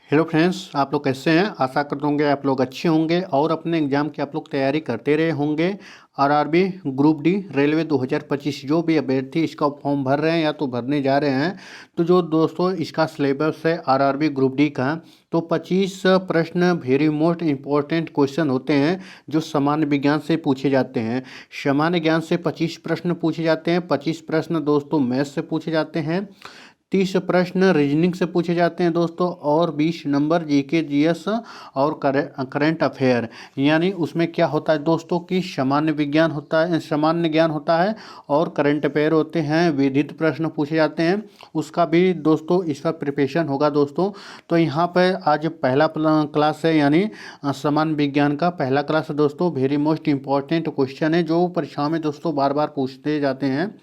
Hello friends, आप लोग कैसे हैं। आशा करता हूँ आप लोग अच्छे होंगे और अपने एग्ज़ाम की आप लोग तैयारी करते रहे होंगे। आरआरबी ग्रुप डी रेलवे 2025 जो भी अभ्यर्थी इसका फॉर्म भर रहे हैं या तो भरने जा रहे हैं, तो जो दोस्तों इसका सिलेबस है आरआरबी ग्रुप डी का, तो 25 प्रश्न वेरी मोस्ट इम्पोर्टेंट क्वेश्चन होते हैं जो सामान्य विज्ञान से पूछे जाते हैं। सामान्य ज्ञान से 25 प्रश्न पूछे जाते हैं, 25 प्रश्न दोस्तों मैथ से पूछे जाते हैं, 30 प्रश्न रीजनिंग से पूछे जाते हैं दोस्तों, और 20 नंबर जीके जीएस और करंट अफेयर। यानी उसमें क्या होता है दोस्तों कि सामान्य विज्ञान होता है, सामान्य ज्ञान होता है और करंट अफेयर होते हैं, विविध प्रश्न पूछे जाते हैं। उसका भी दोस्तों इसका प्रिपरेशन होगा दोस्तों। तो यहाँ पर आज पहला क्लास है, यानी सामान्य विज्ञान का पहला क्लास है दोस्तों। वेरी मोस्ट इम्पॉर्टेंट क्वेश्चन है जो परीक्षा में दोस्तों बार बार पूछते जाते हैं।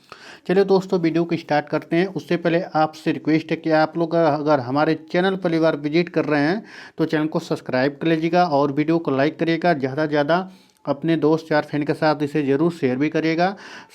चलिए दोस्तों वीडियो को स्टार्ट करते हैं। उससे पहले आपसे रिक्वेस्ट है कि आप लोग अगर हमारे चैनल पहली बार विजिट कर रहे हैं तो चैनल को सब्सक्राइब कर लीजिएगा और वीडियो को लाइक करिएगा। ज़्यादा से ज़्यादा अपने दोस्त चार फ्रेंड के साथ इसे ज़रूर शेयर भी करिएगा।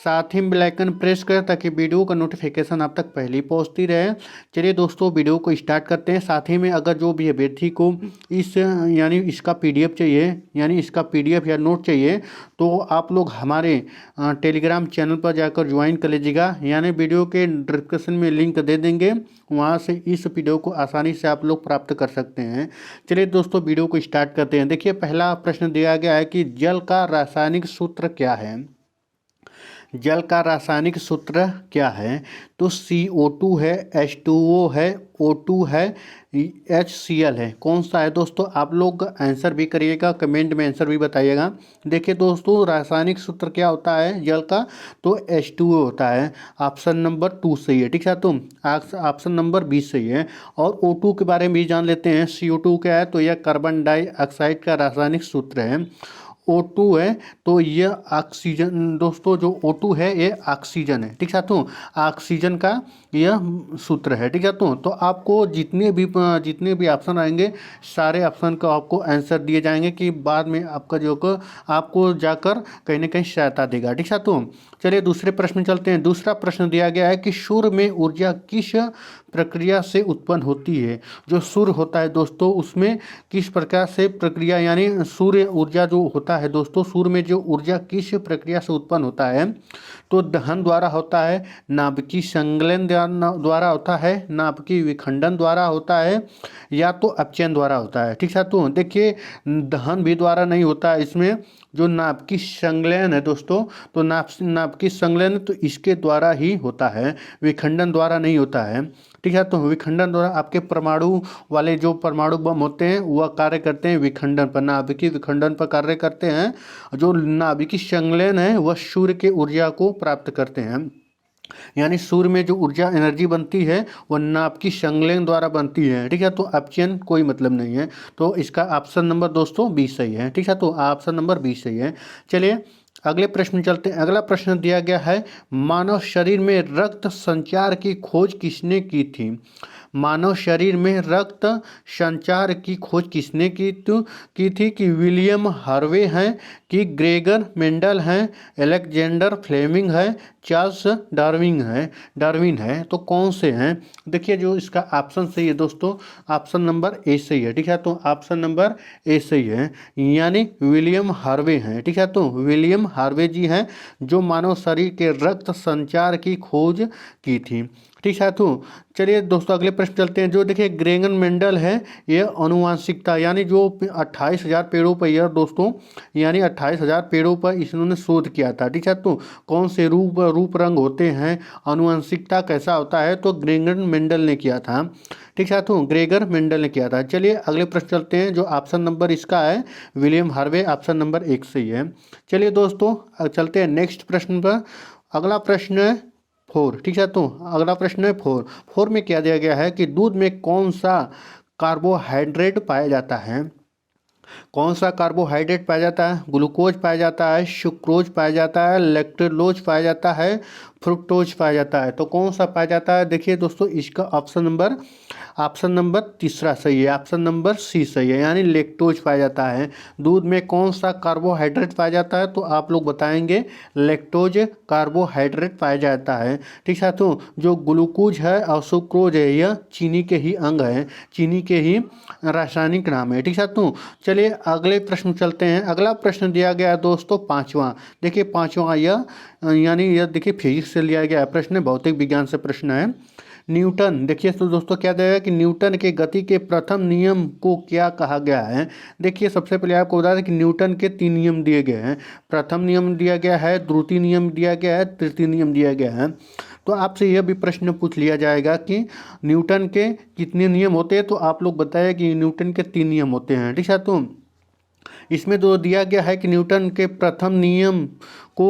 साथ ही बेल आइकन प्रेस करें ताकि वीडियो का नोटिफिकेशन आप तक पहले ही पहुंचती रहे। चलिए दोस्तों वीडियो को स्टार्ट करते हैं। साथ ही में अगर जो भी अभ्यर्थी को यानी इसका पीडीएफ चाहिए, यानी इसका पीडीएफ या नोट चाहिए, तो आप लोग हमारे टेलीग्राम चैनल पर जाकर ज्वाइन कर लीजिएगा। यानी वीडियो के डिस्क्रिप्शन में लिंक दे देंगे, वहाँ से इस वीडियो को आसानी से आप लोग प्राप्त कर सकते हैं। चलिए दोस्तों वीडियो को स्टार्ट करते हैं। देखिए पहला प्रश्न दिया गया है कि जल का रासायनिक सूत्र क्या है। जल का रासायनिक सूत्र क्या है? तो CO2 है, H2O है, O2 है, HCl है। कौन सा है दोस्तों? आप लोग आंसर भी करिएगा, कमेंट में आंसर भी बताइएगा। देखिए दोस्तों रासायनिक सूत्र क्या होता है जल का? तो H2O होता है। ऑप्शन नंबर 2 सही है, ठीक है। तो ऑप्शन नंबर 20 सही है। और O2 के बारे में भी जान लेते हैं। CO2 क्या है? तो यह कार्बन डाइऑक्साइड का रासायनिक सूत्र है। O2 है तो यह ऑक्सीजन, दोस्तों जो O2 है ये ऑक्सीजन है, ठीक है। तो ऑक्सीजन का यह सूत्र है, ठीक है। तो आपको जितने भी ऑप्शन आएंगे सारे ऑप्शन का आपको आंसर दिए जाएंगे कि बाद में आपका जो को आपको जाकर कहीं ना कहीं सहायता देगा, ठीक है। तो चलिए दूसरे प्रश्न चलते हैं। दूसरा प्रश्न दिया गया है कि सूर्य में ऊर्जा किस प्रक्रिया से उत्पन्न होती है। जो सूर्य होता है दोस्तों उसमें किस प्रकार से प्रक्रिया, यानी सूर्य ऊर्जा जो होता है दोस्तों, सूर्य में जो ऊर्जा किस प्रक्रिया से उत्पन्न होता है? तो दहन द्वारा होता है, नाभिकीय संलयन द्वारा होता है, नाभिकीय विखंडन द्वारा होता है, या तो अपचयन द्वारा होता है, ठीक है। तो देखिए दहन भी द्वारा नहीं होता है, इसमें जो नाभिकीय संलयन है दोस्तों, तो नाभिकीय संलयन तो इसके द्वारा ही होता है, विखंडन द्वारा नहीं होता है, ठीक है। तो विखंडन द्वारा आपके परमाणु वाले जो परमाणु बम होते हैं वह कार्य करते हैं विखंडन पर, नाभिकीय विखंडन पर कार्य करते हैं। जो नाभिकीय संलयन है वह सूर्य के ऊर्जा को प्राप्त करते हैं। यानी सूर्य में जो ऊर्जा एनर्जी बनती है वह नाभिकीय संलयन द्वारा बनती है, ठीक है। तो अपचयन कोई मतलब नहीं है। तो इसका ऑप्शन नंबर दोस्तों 20 सही है, ठीक है। तो ऑप्शन नंबर 20 सही है। चलिए अगले प्रश्न चलते हैं। अगला प्रश्न दिया गया है मानव शरीर में रक्त संचार की खोज किसने की थी। मानव शरीर में रक्त संचार की खोज किसने की थी? कि विलियम हार्वे हैं, कि ग्रेगर मेंडल हैं, अलेक्जेंडर फ्लेमिंग है, चार्ल्स डार्विन है। तो कौन से हैं? देखिए जो इसका ऑप्शन सही है दोस्तों, ऑप्शन नंबर ए सही है, ठीक है। तो ऑप्शन नंबर ए सही है, यानी विलियम हार्वे हैं, ठीक है। तो विलियम हार्वे जी हैं जो मानव शरीर के रक्त संचार की खोज की थी, ठीक है। तो चलिए दोस्तों अगले प्रश्न चलते हैं। जो देखिए ग्रेगर मेंडल है, ये अनुवांशिकता, यानी जो 28,000 पेड़ों पर यह दोस्तों, यानी 28,000 पेड़ों पर इन्होंने शोध किया था, ठीक है। तो कौन से रूप रंग होते हैं, अनुवांशिकता कैसा होता है, तो ग्रेगर मेंडल ने किया था, ठीक है। तो ग्रेगर मेंडल ने किया था। चलिए अगले प्रश्न चलते हैं। जो ऑप्शन नंबर इसका है विलियम हार्वे, ऑप्शन नंबर 1 सही है। चलिए दोस्तों चलते हैं नेक्स्ट प्रश्न पर। अगला प्रश्न है 4, ठीक है। तो अगला प्रश्न है 4 में क्या दिया गया है कि दूध में कौन सा कार्बोहाइड्रेट पाया जाता है। कौन सा कार्बोहाइड्रेट पाया जाता है? ग्लूकोज पाया जाता है, सुक्रोज पाया जाता है, लैक्टोलोज पाया जाता है, फ्रुक्टोज पाया जाता है। तो कौन सा पाया जाता है? देखिए दोस्तों, इसका ऑप्शन नंबर तीसरा सही है, ऑप्शन नंबर सी सही है, यानी लैक्टोज पाया जाता है। दूध में कौन सा कार्बोहाइड्रेट पाया जाता है? तो आप लोग बताएंगे लैक्टोज कार्बोहाइड्रेट पाया जाता है। ठीक है, तो जो ग्लूकोज है और सुक्रोज है, यह चीनी के ही अंग है, चीनी के ही रासायनिक नाम है। ठीक है, तो चलिए अगले प्रश्न चलते हैं। अगला प्रश्न दिया गया है दोस्तों पाँचवा। देखिए पाँचवा यह यह देखिए फिजिक्स से लिया गया है प्रश्न, भौतिक विज्ञान से प्रश्न है। न्यूटन, देखिए तो दोस्तों क्या दिया है कि न्यूटन के गति के प्रथम नियम को क्या कहा गया है? देखिए सबसे पहले आपको बता दें कि न्यूटन के 3 नियम दिए गए हैं। प्रथम नियम दिया गया है, द्वितीय नियम दिया गया है, तृतीय नियम दिया गया है। तो आपसे यह भी प्रश्न पूछ लिया जाएगा कि न्यूटन के कितने नियम होते हैं? तो आप लोग बताइए कि न्यूटन के 3 नियम होते हैं। ठीक है, तो इसमें जो दिया गया है कि न्यूटन के प्रथम नियम को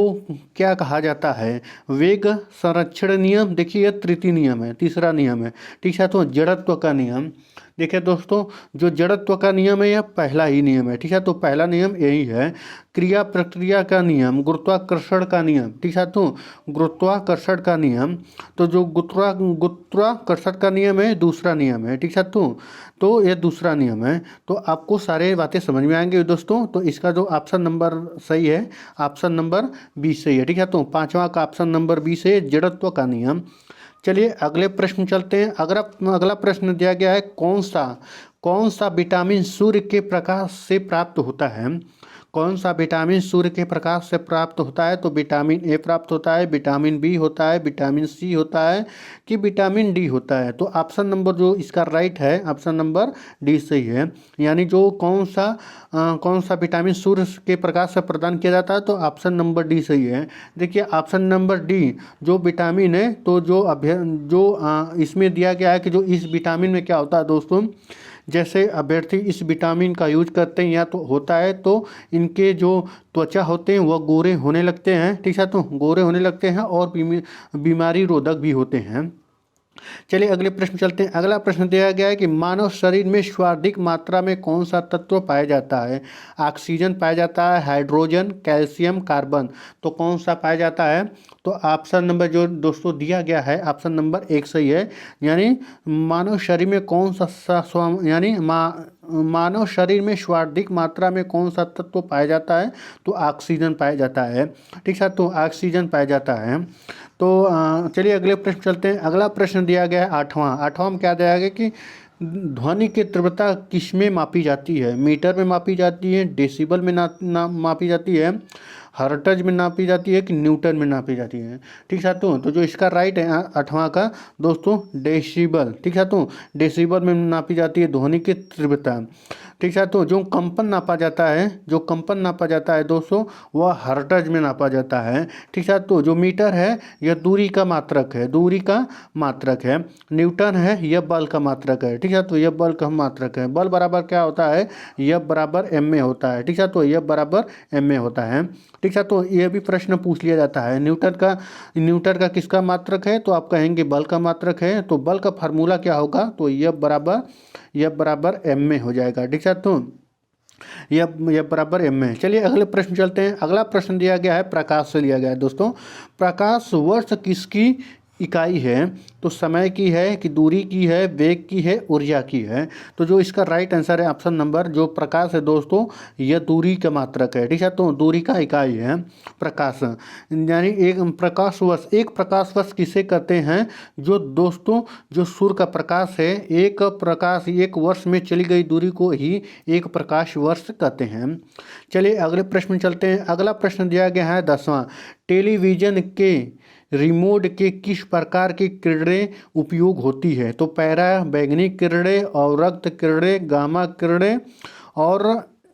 क्या कहा जाता है? वेग संरक्षण नियम। देखिए यह तृतीय नियम है, तीसरा नियम है। ठीक है, तो जड़त्व का नियम। देखिए दोस्तों, जो जड़त्व का नियम है यह पहला ही नियम है। ठीक है, तो पहला नियम यही है। क्रिया प्रक्रिया का नियम, गुरुत्वाकर्षण का नियम। ठीक है, तो गुरुत्वाकर्षण का नियम, तो जो गुरुत्वाकर्षण का नियम है दूसरा नियम है। ठीक है, तो यह दूसरा नियम है। तो आपको सारे बातें समझ में आएंगे दोस्तों। तो इसका जो ऑप्शन नंबर सही है, ऑप्शन नंबर 20 सही है। ठीक है, तो पांचवा का ऑप्शन नंबर 20 है, जड़त्व का नियम। चलिए अगले प्रश्न चलते हैं। अगला प्रश्न दिया गया है, कौन सा विटामिन सूर्य के प्रकाश से प्राप्त होता है? कौन सा विटामिन सूर्य के प्रकाश से प्राप्त होता है? तो विटामिन ए प्राप्त होता है, विटामिन बी होता है, विटामिन सी होता है कि विटामिन डी होता है? तो ऑप्शन नंबर जो इसका राइट है, ऑप्शन नंबर डी सही है। यानी जो कौन सा विटामिन सूर्य के प्रकाश से प्रदान किया जाता है? तो ऑप्शन नंबर डी सही है। देखिए ऑप्शन नंबर डी जो विटामिन है, तो इसमें दिया गया है कि जो इस विटामिन में क्या होता है दोस्तों, जैसे अभ्यर्थी इस विटामिन का यूज करते हैं या तो होता है तो इनके जो त्वचा होते हैं वह गोरे होने लगते हैं। ठीक है, तो गोरे होने लगते हैं और बीमारी रोधक भी होते हैं। चलिए अगले प्रश्न चलते हैं। अगला प्रश्न दिया गया है कि मानव शरीर में सर्वाधिक मात्रा में कौन सा तत्व पाया जाता है? ऑक्सीजन पाया जाता है, हाइड्रोजन, कैल्शियम, कार्बन। तो कौन सा पाया जाता है? तो ऑप्शन नंबर जो दोस्तों दिया गया है, ऑप्शन नंबर 1 सही है। यानी मानव शरीर में कौन सा मानव शरीर में सर्वाधिक मात्रा में कौन सा तत्व पाया जाता है? तो ऑक्सीजन पाया जाता है। ठीक है, तो ऑक्सीजन पाया जाता है। तो चलिए अगले प्रश्न चलते हैं। अगला प्रश्न दिया गया है आठवां में क्या दिया गया कि ध्वनि की तीव्रता किस में मापी जाती है? मीटर में मापी जाती है, डेसिबल में मापी जाती है, हर्ट्ज में नापी जाती है कि न्यूटन में नापी जाती है? ठीक है, तो जो इसका राइट है आठवां का दोस्तों, डेसिबल। ठीक है, तो डेसिबल में नापी जाती है ध्वनि की तीव्रता। ठीक है, तो जो कंपन नापा जाता है दोस्तों, वह हर्ट्ज में नापा जाता है। ठीक है, तो जो मीटर है यह दूरी का मात्रक है, न्यूटन है यह बल का मात्रक है। ठीक है, तो यह बल का मात्रक है। बल बराबर क्या होता है? यह बराबर एम में होता है। ठीक है, तो यह बराबर एम में होता है। ठीक है, तो यह भी प्रश्न पूछ लिया जाता है, न्यूटन का किसका मात्रक है? तो आप कहेंगे बल का मात्रक है। तो बल का फार्मूला क्या होगा? तो यह बराबर एम में हो जाएगा। ठीक है, तो यह बराबर एम में। चलिए अगले प्रश्न चलते हैं। अगला प्रश्न दिया गया है, प्रकाश से लिया गया है दोस्तों। प्रकाश वर्ष किसकी इकाई है? तो समय की है कि दूरी की है, वेग की है, ऊर्जा की है? तो जो इसका राइट आंसर है ऑप्शन नंबर, जो प्रकाश है दोस्तों यह दूरी का मात्रक है। ठीक है, तो दूरी का इकाई है प्रकाश। यानी एक प्रकाश वर्ष किसे कहते हैं? जो दोस्तों जो सूर्य का प्रकाश है, एक वर्ष में चली गई दूरी को ही एक प्रकाश वर्ष कहते हैं। चलिए अगले प्रश्न चलते हैं। अगला प्रश्न दिया गया है 10वां। टेलीविजन के रिमोट के किस प्रकार की किरणें उपयोग होती है? तो पैरा बैंगनी किरणें, और रक्त किरणें, गामा किरणें और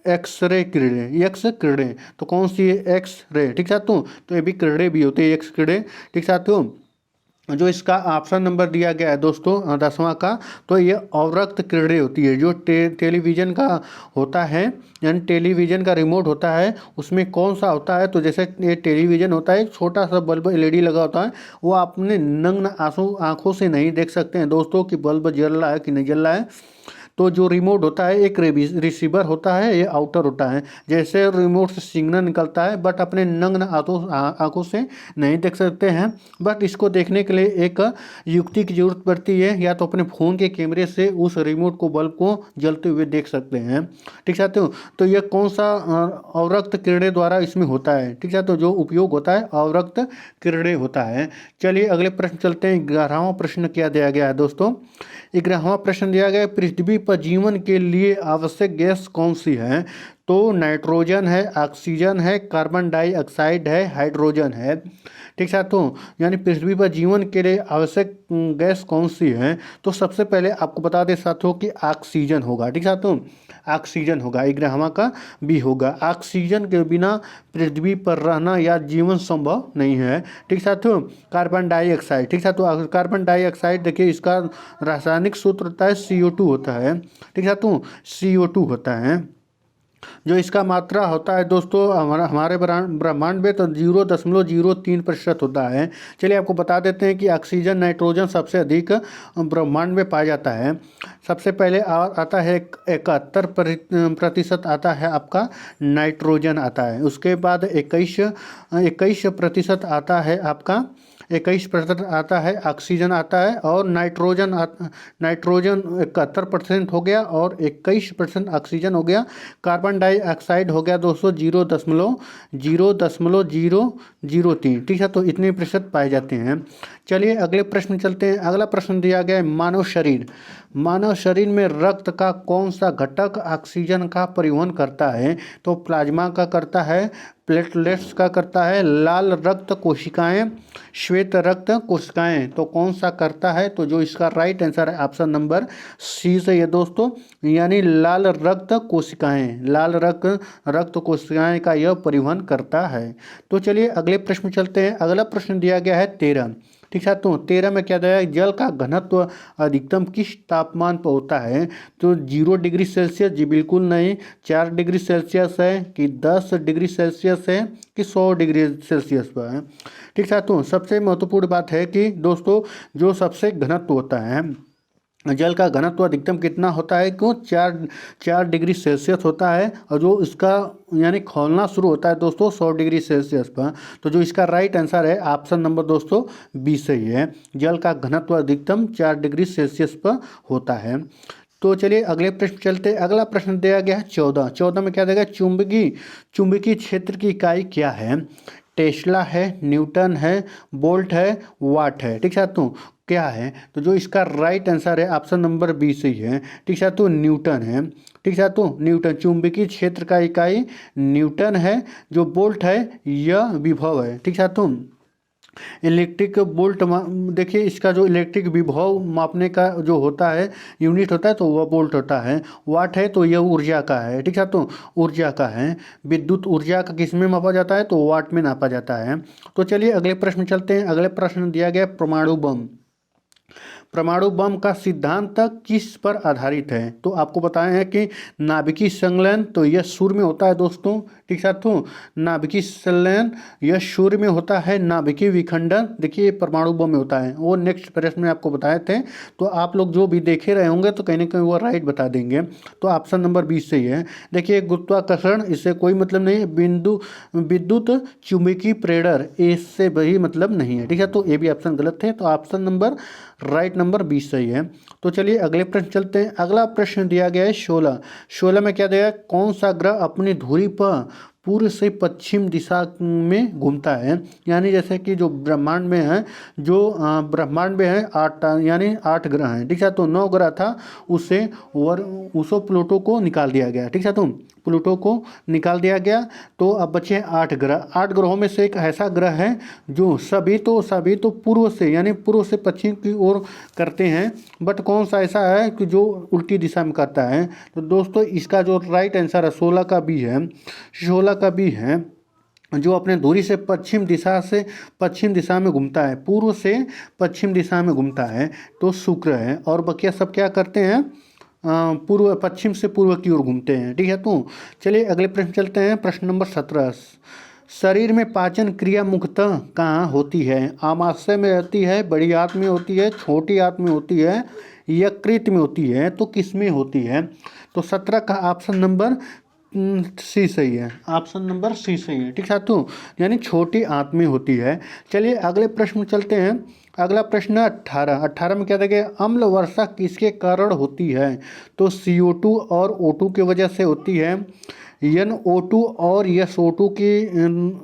एक्स किरणें। तो कौन सी है? X ray. ठीक है, तो ये भी किरणें भी होती है, एक्स किरणें। ठीक है, तो जो इसका ऑप्शन नंबर दिया गया है दोस्तों 10वां का, तो ये अवरक्त किरणें होती है। जो टेलीविज़न का होता है, यानी टेलीविज़न का रिमोट होता है, उसमें कौन सा होता है? तो जैसे ये टेलीविज़न होता है, एक छोटा सा बल्ब एलईडी लगा होता है, वो आपने नग्न आंखों से नहीं देख सकते हैं दोस्तों कि बल्ब जल रहा है कि नहीं जल रहा है। तो जो रिमोट होता है एक रिसीवर होता है, ये आउटर होता है। जैसे रिमोट से सिग्नल निकलता है बट अपने नग्न आंखों से नहीं देख सकते हैं, बट इसको देखने के लिए एक युक्ति की जरूरत पड़ती है। या तो अपने फ़ोन के कैमरे से उस रिमोट को बल्ब को जलते हुए देख सकते हैं। ठीक साथियों, तो यह कौन सा अवरक्त किरणें द्वारा इसमें होता है। ठीक है, तो जो उपयोग होता है अवरक्त किरणें होता है। चलिए अगले प्रश्न चलते हैं। 11वां प्रश्न क्या दिया गया है दोस्तों। 11वां प्रश्न दिया गया है, पृथ्वी पर जीवन के लिए आवश्यक गैस कौन सी है। तो नाइट्रोजन है, ऑक्सीजन है, कार्बन डाइऑक्साइड है, हाइड्रोजन है। ठीक साथियों, यानी पृथ्वी पर जीवन के लिए आवश्यक गैस कौन सी है। तो सबसे पहले आपको बता दें साथियों कि ऑक्सीजन होगा। ठीक साथियों, ऑक्सीजन होगा। 11वां का बी होगा। ऑक्सीजन के बिना पृथ्वी पर रहना या जीवन संभव नहीं है। ठीक साथियों, कार्बन डाइऑक्साइड। ठीक साथियों, कार्बन डाइऑक्साइड देखिए इसका रासायनिक सूत्र होता है CO2 होता है। ठीक साथियों, CO2 होता है। जो इसका मात्रा होता है दोस्तों हमारे ब्रह्मांड में तो 0.03% होता है। चलिए आपको बता देते हैं कि ऑक्सीजन नाइट्रोजन सबसे अधिक ब्रह्मांड में पाया जाता है। सबसे पहले आता है 71% आता है आपका नाइट्रोजन आता है। उसके बाद 21% आता है आपका 21% आता है ऑक्सीजन आता है। और नाइट्रोजन 71% हो गया और 21% ऑक्सीजन हो गया। कार्बन डाइऑक्साइड हो गया दोस्तों 0.003। ठीक है, तो इतने प्रतिशत पाए जाते हैं। चलिए अगले प्रश्न चलते हैं। अगला प्रश्न दिया गया है, मानव शरीर में रक्त का कौन सा घटक ऑक्सीजन का परिवहन करता है। तो प्लाज्मा का करता है, प्लेटलेट्स का करता है, लाल रक्त कोशिकाएं, श्वेत रक्त कोशिकाएं। तो कौन सा करता है। तो जो इसका राइट आंसर है ऑप्शन नंबर सी से ये दोस्तों, यानी लाल रक्त कोशिकाएं। लाल रक्त कोशिकाएं का यह परिवहन करता है। तो चलिए अगले प्रश्न चलते हैं। अगला प्रश्न दिया गया है 13। ठीक है, तो 13 में क्या दिया है, जल का घनत्व अधिकतम किस तापमान पर होता है। तो 0 डिग्री सेल्सियस जी बिल्कुल नहीं, 4 डिग्री सेल्सियस है कि 10 डिग्री सेल्सियस है कि 100 डिग्री सेल्सियस पर है। ठीक है, तो सबसे महत्वपूर्ण बात है कि दोस्तों जो सबसे घनत्व होता है जल का घनत्व अधिकतम कितना होता है। क्यों, 4 डिग्री सेल्सियस होता है। और जो इसका यानी खौलना शुरू होता है दोस्तों 100 डिग्री सेल्सियस पर। तो जो इसका राइट आंसर है ऑप्शन नंबर दोस्तों बी सही है। जल का घनत्व अधिकतम 4 डिग्री सेल्सियस पर होता है। तो चलिए अगले प्रश्न चलते हैं। अगला प्रश्न दिया गया है 14 में क्या देगा, चुंबकीय क्षेत्र की इकाई क्या है। टेस्ला है, न्यूटन है, बोल्ट है, वाट है। ठीक है, तो क्या है। तो जो इसका राइट आंसर है ऑप्शन नंबर बी सही है। ठीक है, तो न्यूटन है। ठीक है, तो न्यूटन चुंबकीय क्षेत्र का इकाई न्यूटन है। जो बोल्ट है यह विभव है। ठीक है, तो इलेक्ट्रिक बोल्ट देखिए इसका जो इलेक्ट्रिक विभव मापने का जो होता है यूनिट होता है तो वह बोल्ट होता है। वाट है तो यह ऊर्जा का है। ठीक है, तो ऊर्जा का है। विद्युत ऊर्जा का किस में मापा जाता है, तो वाट में नापा जाता है। तो चलिए अगले प्रश्न चलते हैं। अगले प्रश्न दिया गया परमाणु बम का सिद्धांत किस पर आधारित है। तो आपको बताया है कि नाभिकीय संलयन, तो यह सूर्य में होता है दोस्तों। ठीक साथियों, नाभिकीय संलयन यह सूर्य में होता है। नाभिकीय विखंडन देखिए परमाणु बम में होता है। वो नेक्स्ट प्रश्न में आपको बताए थे। तो आप लोग जो भी देखे रहे होंगे तो कहीं ना कहीं वो राइट बता देंगे। तो ऑप्शन नंबर 20 सही है। देखिए गुरुत्वाकर्षण इससे कोई मतलब नहीं है। विद्युत चुंबकीय प्रेरण इससे भी मतलब नहीं है। ठीक है, तो ये भी ऑप्शन गलत है। तो ऑप्शन नंबर राइट नंबर 20 सही है। तो चलिए अगले प्रश्न चलते हैं। अगला प्रश्न दिया गया है 16 में क्या दिया है, कौन सा ग्रह अपनी धुरी पर पूर्व से पश्चिम दिशा में घूमता है। यानी जैसे कि जो ब्रह्मांड में है यानी 8 ग्रह हैं। ठीक है, तो 9 ग्रह था उससे प्लूटो को निकाल दिया गया। ठीक है, तो प्लूटो को निकाल दिया गया। तो अब बचे 8 ग्रह। 8 ग्रहों में से एक ऐसा ग्रह है जो सभी तो पूर्व से यानी पूर्व से पश्चिम की ओर करते हैं। बट कौन सा ऐसा है कि जो उल्टी दिशा में करता है। तो दोस्तों इसका जो राइट आंसर है 16 का बी है। जो अपने धुरी से पश्चिम दिशा में घूमता है, पूर्व से पश्चिम दिशा में घूमता है, तो शुक्र है। और बकिया सब क्या करते हैं, पश्चिम से पूर्व की ओर घूमते हैं। ठीक है, तो चलिए अगले प्रश्न चलते हैं। प्रश्न नंबर 17, शरीर में पाचन क्रिया मुख्यतः कहाँ होती है। आमाशय में रहती है, बड़ी आंत में होती है, छोटी आंत में होती है यकृत में होती है तो किस में होती है? तो 17 का ऑप्शन नंबर सी सही है, ऑप्शन नंबर सी सही है। ठीक साथियों, यानी छोटी आंत में होती है। चलिए अगले प्रश्न में चलते हैं। अगला प्रश्न 18 में क्या था कि अम्ल वर्षा किसके कारण होती है? तो CO2 और O2 की वजह से होती है, NO2 और SO2 की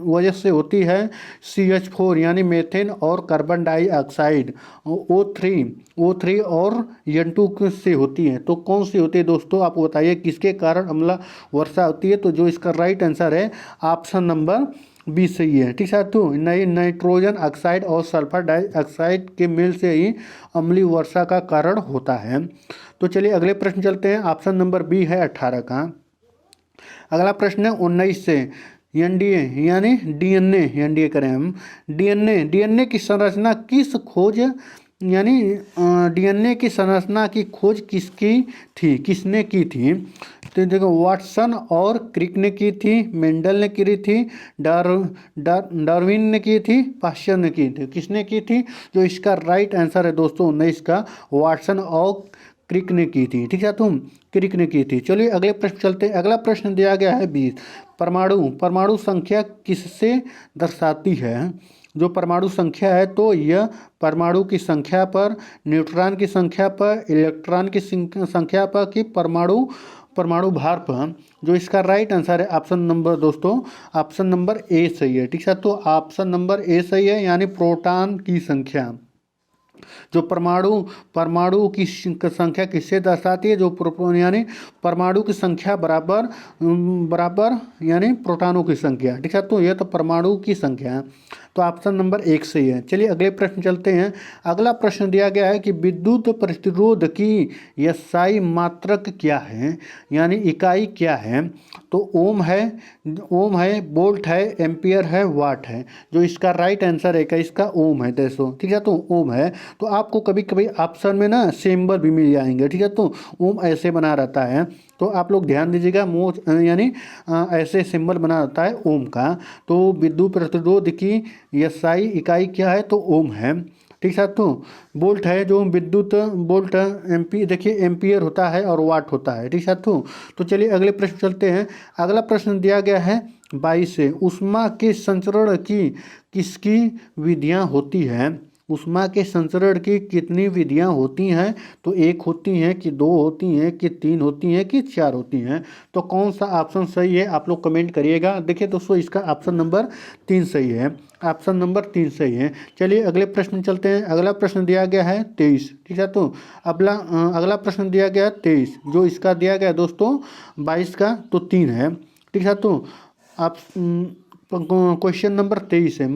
वजह से होती है, CH4 यानी मेथेन और कार्बन डाइऑक्साइड, O3 और N2 से होती है। तो कौन सी होती है दोस्तों, आप बताइए किसके कारण अम्ल वर्षा होती है? तो जो इसका राइट आंसर है ऑप्शन नंबर बी सही है। ठीक साथियों, नाइट्रोजन ऑक्साइड और सल्फर डाइऑक्साइड के मेल से ही अम्लीय वर्षा का कारण होता है। तो चलिए अगले प्रश्न चलते हैं। ऑप्शन नंबर बी है 18 का। अगला प्रश्न है 19 से। एनडीए यानी डीएनए करें हम। डीएनए की संरचना किस खोज यानी डीएनए की संरचना की खोज किसने की थी? तो देखो, वाटसन और क्रिक ने की थी, मेंडल ने की थी, डार्विन ने की थी, पाश्चर ने की थी। किसने की थी? जो इसका राइट आंसर है दोस्तों 19 का, वाटसन और क्रिक ने की थी। ठीक है, क्रिक ने की थी। चलिए अगले प्रश्न चलते हैं। अगला प्रश्न दिया गया है 20। परमाणु संख्या किससे दर्शाती है? जो परमाणु संख्या है तो यह परमाणु की संख्या पर, न्यूट्रॉन की संख्या पर, इलेक्ट्रॉन की संख्या पर कि परमाणु भार पर? जो इसका राइट आंसर है ऑप्शन नंबर दोस्तों, ऑप्शन नंबर ए सही है। ठीक है, तो ऑप्शन नंबर ए सही है, यानी प्रोटॉन की संख्या। जो परमाणु की संख्या किससे दर्शाती है? जो यानी परमाणु की संख्या बराबर यानी प्रोटॉनों की संख्या। ठीक है, तो यह तो परमाणु की संख्या है, तो ऑप्शन नंबर 1 सही है। चलिए अगले प्रश्न चलते हैं। अगला प्रश्न दिया गया है कि विद्युत प्रतिरोध की एसआई मात्रक क्या है, यानी इकाई क्या है? तो ओम है, वोल्ट है, एम्पियर है, वाट है। जो इसका राइट आंसर है इसका ओम है दोस्तों। ठीक है, तो ओम है। तो आपको कभी कभी ऑप्शन में ना सिंबल भी मिल जाएंगे। ठीक है, तो ओम ऐसे बना रहता है, तो आप लोग ध्यान दीजिएगा, यानी ऐसे सिंबल बना रहता है ओम का। तो विद्युत प्रतिरोध की एसआई इकाई क्या है? तो ओम है। ठीक है, तो वोल्ट है, जो विद्युत वोल्ट देखिए एम्पियर होता है और वाट होता है। ठीक है, तो चलिए अगले प्रश्न चलते हैं। अगला प्रश्न दिया गया है 22 से। ऊष्मा के संचरण की किसकी विधियां होती है? ऊष्मा के संचरण की कितनी विधियां होती हैं? तो 1 होती हैं कि 2 होती हैं कि 3 होती हैं कि 4 होती हैं? तो कौन सा ऑप्शन सही है आप लोग कमेंट करिएगा। देखिए दोस्तों, इसका ऑप्शन नंबर 3 सही है, ऑप्शन नंबर 3 सही है। चलिए अगले प्रश्न चलते हैं। अगला प्रश्न दिया गया है 23। ठीक है, तो अगला प्रश्न दिया गया है 23। जो इसका दिया गया दोस्तों 22 का, तो 3 है। ठीक है, तो आप क्वेश्चन नंबर 23 है।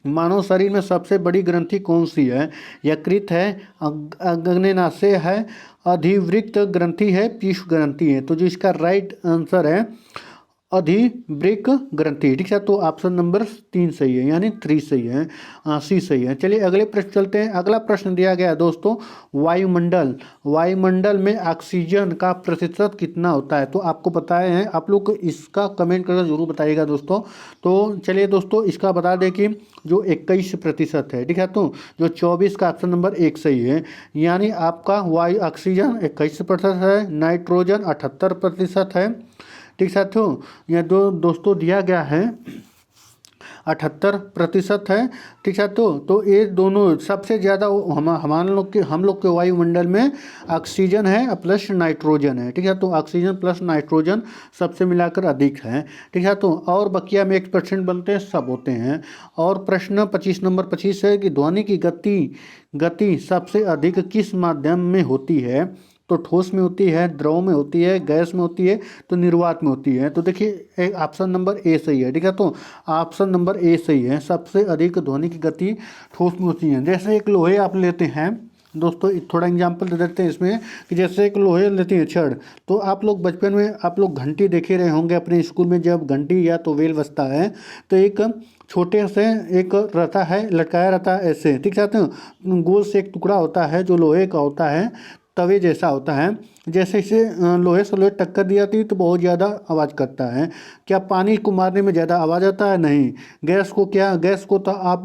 मानव शरीर में सबसे बड़ी ग्रंथि कौन सी है? यकृत है, अग्न्याशय है, अधिवृक्क ग्रंथि है, पीयूष ग्रंथि है? तो जो इसका राइट आंसर है अधिवृक्क ग्रंथि। ठीक है, तो ऑप्शन नंबर 3 सही है, यानी 3 सही है, सी सही है। चलिए अगले प्रश्न चलते हैं। अगला प्रश्न दिया गया है दोस्तों वायुमंडल में ऑक्सीजन का प्रतिशत कितना होता है? तो आपको बताए हैं, आप लोग इसका कमेंट करके जरूर बताइएगा दोस्तों। तो चलिए दोस्तों, इसका बता दें कि जो 21% है। ठीक है, तो जो 24 का ऑप्शन नंबर 1 सही है, यानी आपका ऑक्सीजन 21% है, नाइट्रोजन 78% है। ठीक साथियों, यह दोस्तों दिया गया है 78% है। ठीक है, तो ये दोनों सबसे ज़्यादा हम लोग के वायुमंडल में ऑक्सीजन है प्लस नाइट्रोजन है। ठीक है, तो ऑक्सीजन प्लस नाइट्रोजन सबसे मिलाकर अधिक है। ठीक है, तो और बकिया में 1% बनते हैं, सब होते हैं। और प्रश्न 25 नंबर 25 है कि ध्वनि की गति सबसे अधिक किस माध्यम में होती है? तो ठोस में होती है, द्रव में होती है, गैस में होती है, तो निर्वात में होती है? तो देखिए ऑप्शन नंबर ए सही है। ठीक है, तो ऑप्शन नंबर ए सही है, सबसे अधिक ध्वनि की गति ठोस में होती है। जैसे एक लोहे आप लेते हैं दोस्तों, थोड़ा एग्जांपल दे देते हैं इसमें कि जैसे एक लोहे लेते हैं छड़, तो आप लोग बचपन में आप लोग घंटी देखे रहे होंगे अपने स्कूल में, जब घंटी या तो वेल बजता है तो एक छोटे से एक रहता है, लटकाया रहता है ऐसे। ठीक है, तो गोल से एक टुकड़ा होता है जो लोहे का होता है, तवे जैसा होता है। जैसे इसे लोहे से लोहे टक्कर दी जाती है तो बहुत ज़्यादा आवाज़ करता है। क्या पानी को मारने में ज़्यादा आवाज़ आता है? नहीं। गैस को तो आप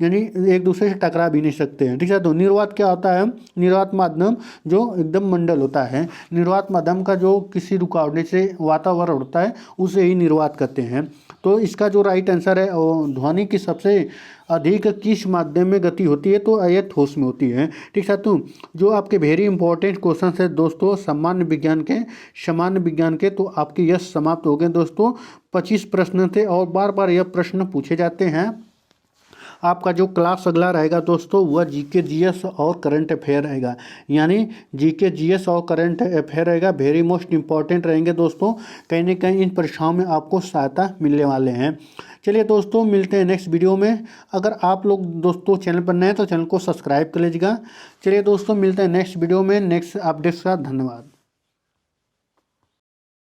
यानी एक दूसरे से टकरा भी नहीं सकते हैं, ठीक है। तो निर्वात क्या होता है? निर्वात माध्यम जो एकदम मंडल होता है, निर्वात माध्यम का जो किसी रुकावट से वातावरण होता है उसे ही निर्वात कहते हैं। तो इसका जो राइट आंसर है वो ध्वनि की सबसे अधिक किस माध्यम में गति होती है? तो यह ठोस में होती है, ठीक है। तो जो आपके वेरी इंपॉर्टेंट क्वेश्चन है दोस्तों सामान्य विज्ञान के, तो आपके यश समाप्त हो गए दोस्तों। 25 प्रश्न थे और बार बार यह प्रश्न पूछे जाते हैं। आपका जो क्लास अगला रहेगा दोस्तों वह जीके जीएस और करंट अफेयर रहेगा, यानी जीके जीएस और करंट अफेयर रहेगा। वेरी मोस्ट इंपॉर्टेंट रहेंगे दोस्तों, कहीं ना कहीं इन परीक्षाओं में आपको सहायता मिलने वाले हैं। चलिए दोस्तों मिलते हैं नेक्स्ट वीडियो में। अगर आप लोग दोस्तों चैनल पर नए हैं तो चैनल को सब्सक्राइब कर लीजिएगा। चलिए दोस्तों मिलते हैं नेक्स्ट वीडियो में नेक्स्ट अपडेट के साथ। धन्यवाद।